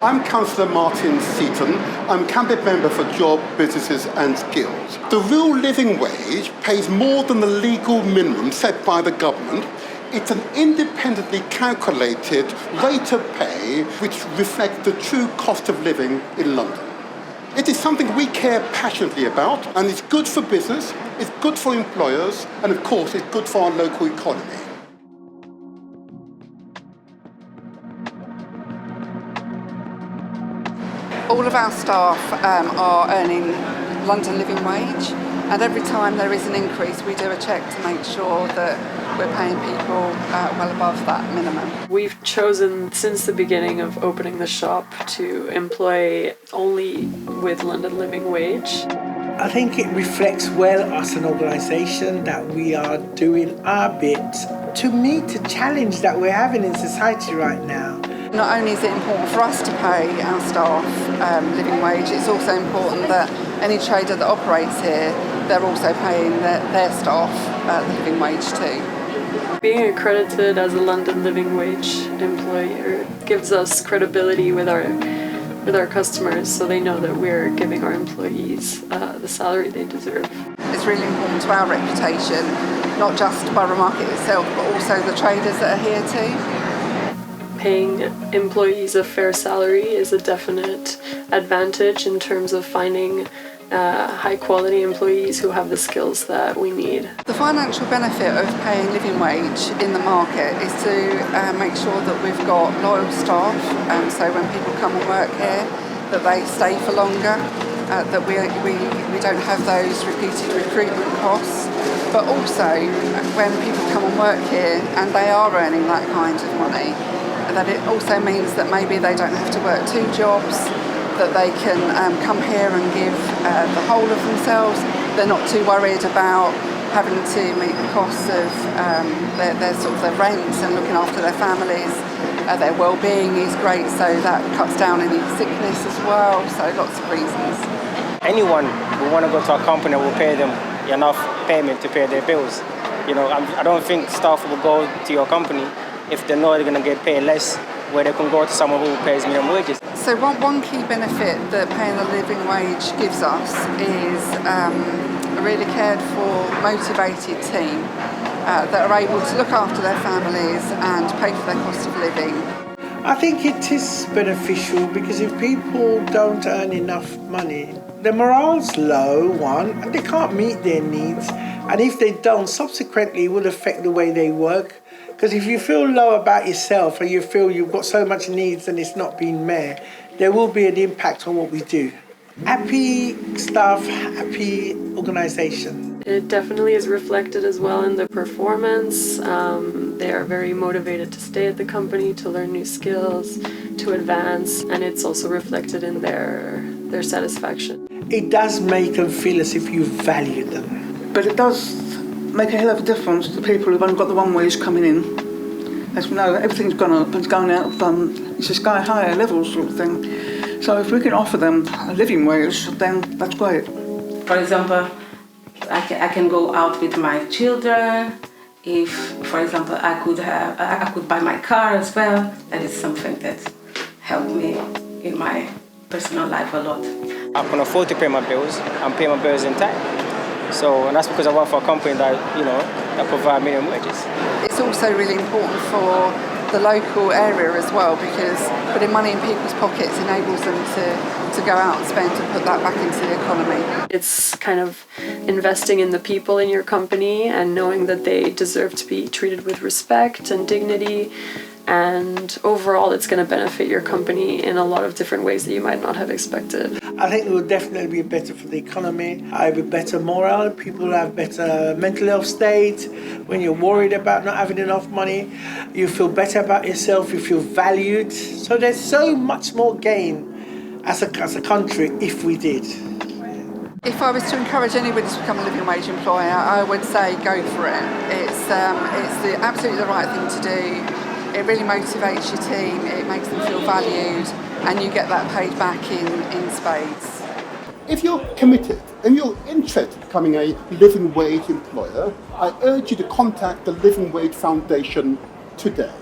I'm Councillor Martin Seaton. I'm cabinet member for Job, Businesses and Skills. The real living wage pays more than the legal minimum set by the government. It's an independently calculated rate of pay which reflects the true cost of living in London. It is something we care passionately about, and it's good for business, it's good for employers, and of course it's good for our local economy. All of our staff are earning London living wage, and every time there is an increase we do a check to make sure that we're paying people well above that minimum. We've chosen since the beginning of opening the shop to employ only with London living wage. I think it reflects well as an organisation that we are doing our bit to meet the challenge that we're having in society right now. Not only is it important for us to pay our staff living wage, it's also important that any trader that operates here, they're also paying their staff the living wage too. Being accredited as a London living wage employer gives us credibility with our customers, so they know that we're giving our employees the salary they deserve. It's really important to our reputation, not just Borough Market itself, but also the traders that are here too. Paying employees a fair salary is a definite advantage in terms of finding high quality employees who have the skills that we need. The financial benefit of paying living wage in the market is to make sure that we've got loyal staff, so when people come and work here that they stay for longer, that we don't have those repeated recruitment costs, but also when people come and work here and they are earning that kind of money, that it also means that maybe they don't have to work two jobs, that they can come here and give the whole of themselves. They're not too worried about having to meet the costs of their rents and looking after their families. Their well-being is great, so that cuts down any sickness as well, so lots of reasons. Anyone who want to go to a company will pay them enough payment to pay their bills. You know, I don't think staff will go to your company if they know they're going to get paid less, where they can go to someone who pays minimum wages. So one key benefit that paying the living wage gives us is a really cared for, motivated team that are able to look after their families and pay for their cost of living. I think it is beneficial because if people don't earn enough money, their morale's low, one, and they can't meet their needs. And if they don't, subsequently it will affect the way they work. Because if you feel low about yourself and you feel you've got so much needs and it's not being met, there will be an impact on what we do. Happy staff, happy organisation. It definitely is reflected as well in the performance. They are very motivated to stay at the company, to learn new skills, to advance, and it's also reflected in their satisfaction. It does make them feel as if you value them. But it does make a hell of a difference to people who've only got the one wage coming in. As we know, everything's gone up, it's going out, it's a sky higher level sort of thing. So if we can offer them a living wage, then that's great. For example, I can go out with my children. If, for example, I could buy my car as well. That is something that helped me in my personal life a lot. I can afford to pay my bills and pay my bills in time. So, and that's because I work for a company that provide minimum wages. It's also really important for the local area as well, because putting money in people's pockets enables them to go out and spend and put that back into the economy. It's kind of investing in the people in your company and knowing that they deserve to be treated with respect and dignity. And overall, it's going to benefit your company in a lot of different ways that you might not have expected. I think it will definitely be better for the economy. I have a better morale, people have better mental health state. When you're worried about not having enough money, you feel better about yourself, you feel valued. So there's so much more gain as a country if we did. If I was to encourage anybody to become a living wage employer, I would say go for it. It's absolutely the right thing to do. It really motivates your team, it makes them feel valued, and you get that paid back in spades. If you're committed and you're interested in becoming a living wage employer, I urge you to contact the Living Wage Foundation today.